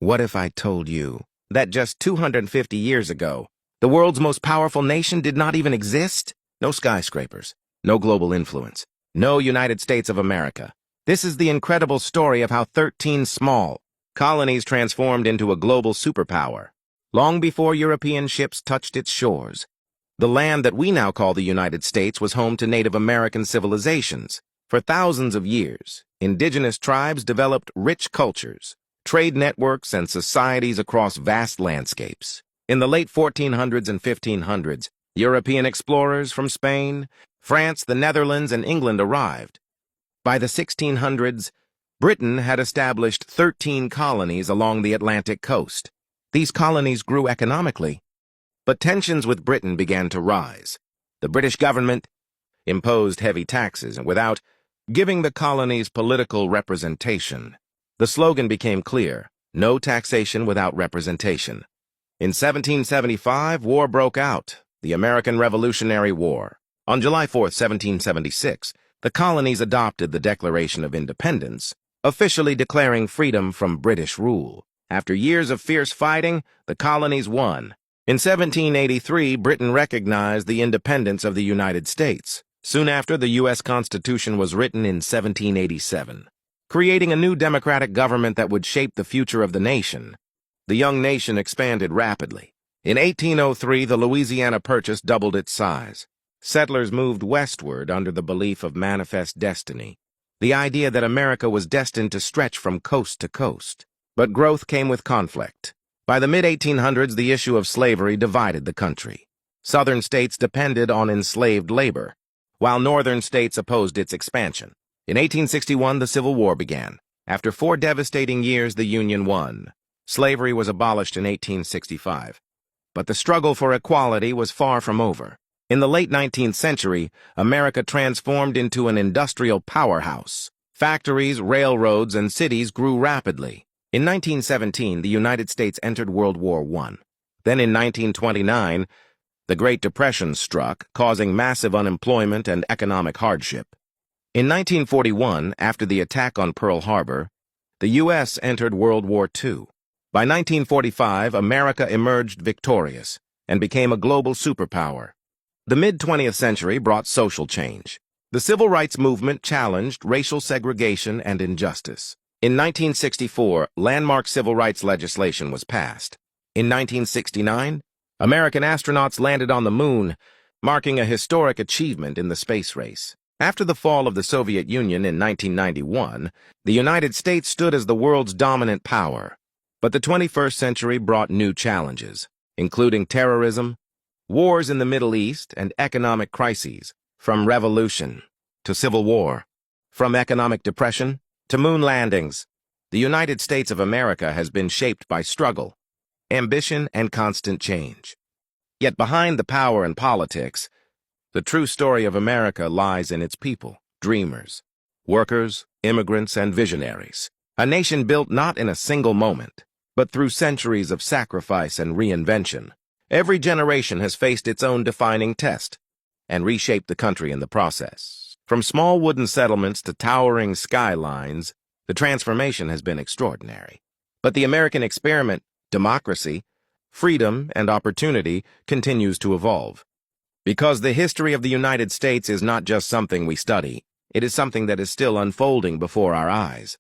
What if I told you that just 250 years ago, the world's most powerful nation did not even exist? No skyscrapers, no global influence, no United States of America. This is the incredible story of how 13 small colonies transformed into a global superpower, long before European ships touched its shores. The land that we now call the United States was home to Native American civilizations. For thousands of years, indigenous tribes developed rich cultures, trade networks, and societies across vast landscapes. In the late 1400s and 1500s, European explorers from Spain, France, the Netherlands, and England arrived. By the 1600s, Britain had established 13 colonies along the Atlantic coast. These colonies grew economically, but tensions with Britain began to rise. The British government imposed heavy taxes, and without giving the colonies political representation, the slogan became clear: no taxation without representation. In 1775, war broke out, the American Revolutionary War. On July 4, 1776, the colonies adopted the Declaration of Independence, officially declaring freedom from British rule. After years of fierce fighting, the colonies won. In 1783, Britain recognized the independence of the United States. Soon after, the U.S. Constitution was written in 1787, creating a new democratic government that would shape the future of the nation. The young nation expanded rapidly. In 1803, the Louisiana Purchase doubled its size. Settlers moved westward under the belief of manifest destiny, the idea that America was destined to stretch from coast to coast. But growth came with conflict. By the mid-1800s, the issue of slavery divided the country. Southern states depended on enslaved labor, while northern states opposed its expansion. In 1861, the Civil War began. After 4 devastating years, the Union won. Slavery was abolished in 1865. But the struggle for equality was far from over. In the late 19th century, America transformed into an industrial powerhouse. Factories, railroads, and cities grew rapidly. In 1917, the United States entered World War I. Then in 1929, the Great Depression struck, causing massive unemployment and economic hardship. In 1941, after the attack on Pearl Harbor, the U.S. entered World War II. By 1945, America emerged victorious and became a global superpower. The mid-20th century brought social change. The civil rights movement challenged racial segregation and injustice. In 1964, landmark civil rights legislation was passed. In 1969, American astronauts landed on the moon, marking a historic achievement in the space race. After the fall of the Soviet Union in 1991, the United States stood as the world's dominant power. But the 21st century brought new challenges, including terrorism, wars in the Middle East, and economic crises. From revolution to civil war, from economic depression to moon landings, the United States of America has been shaped by struggle, ambition, and constant change. Yet behind the power and politics, the true story of America lies in its people, dreamers, workers, immigrants, and visionaries. A nation built not in a single moment, but through centuries of sacrifice and reinvention. Every generation has faced its own defining test and reshaped the country in the process. From small wooden settlements to towering skylines, the transformation has been extraordinary. But the American experiment, democracy, freedom, and opportunity continues to evolve. Because the history of the United States is not just something we study, it is something that is still unfolding before our eyes.